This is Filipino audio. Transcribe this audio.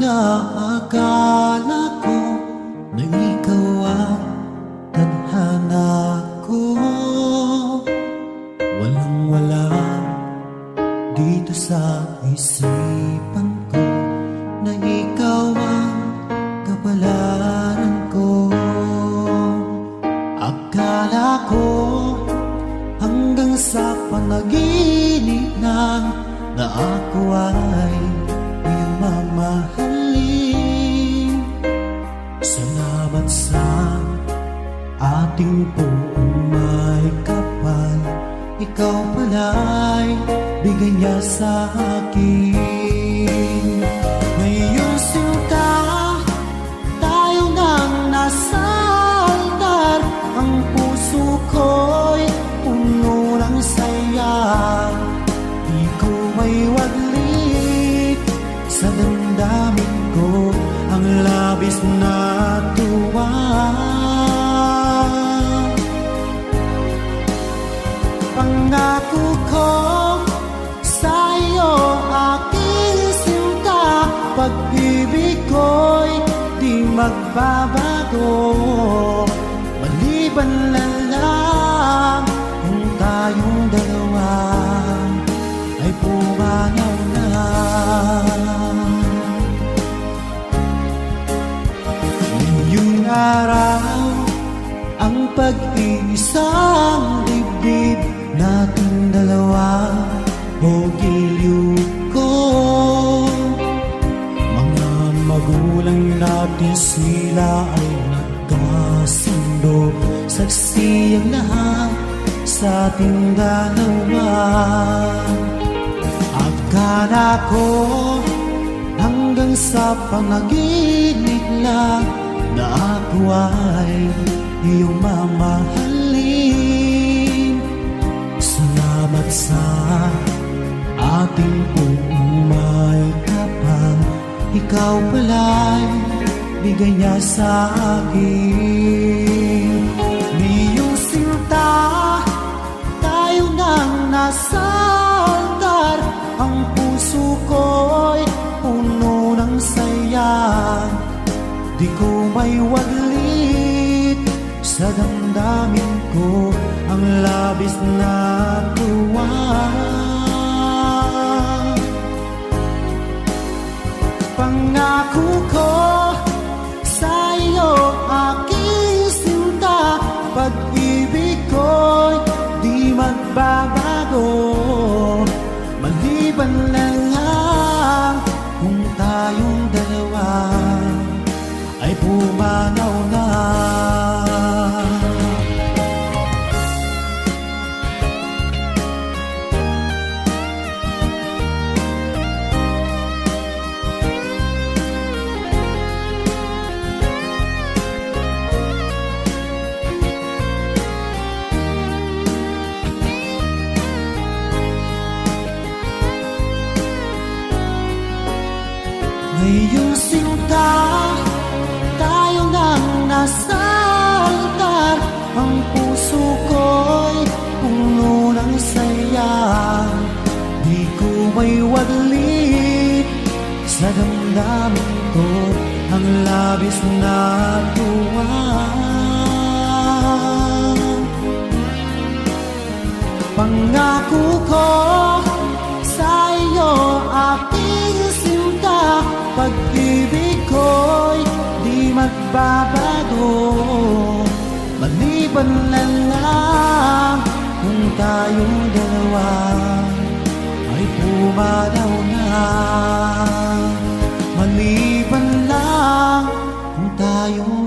Inaakala ko na ikaw ang tadhana ko. Walang-wala dito sa isipan ko na ikaw ang kapalaran ko. Akala ko hanggang sa panaginip lang na ako ay iyong mamahalin. Salamat sa ating buong may kapal, ikaw pala'y bigay niya sa akin. Ngayong sinta, tayo nang nasa altar, ang puso ko'y puno ng saya. Di ko may waglit sa damdamin ko ang labis na tuwa. Pangako ko sa iyo, aking sinta, pag-ibig ko'y di magbabago. Maliban na lang kung tayong dalawa ay pumanaw na. Ngayong araw, ang pag-iisang dibdib nating dalawa o giliw ko. Mga magulang natin sila ay nagkasundo, saksi ang lahat sa ating dalawa. Akala ko hanggang sa panaginip lang na ako ay iyong mamahalin. Salamat sa ating buong may kapal, ikaw pala'y bigay niya sa akin. Ngayong sinta, tayo nang nasa altar, ang puso ko'y puno ng saya. Di ko may waglit sa damdamin ko ang labis na tuwa. Pangako ko sa iyo, aking sinta, pag-ibig ko'y di magbabago. Maliban na lang kung tayong dalawa ay pumanaw na. Ngayong sinta, tayo nang nasa altar, ang puso ko'y puno ng saya. Di ko may waglit sa damdamin ko ang labis na tuwa. Pangako ko sa iyo, aking sinta, pag-ibig ko'y di magbabago. Maliban na lang kung tayong dalawa ay pumanaw na. Maliban lang kung tayong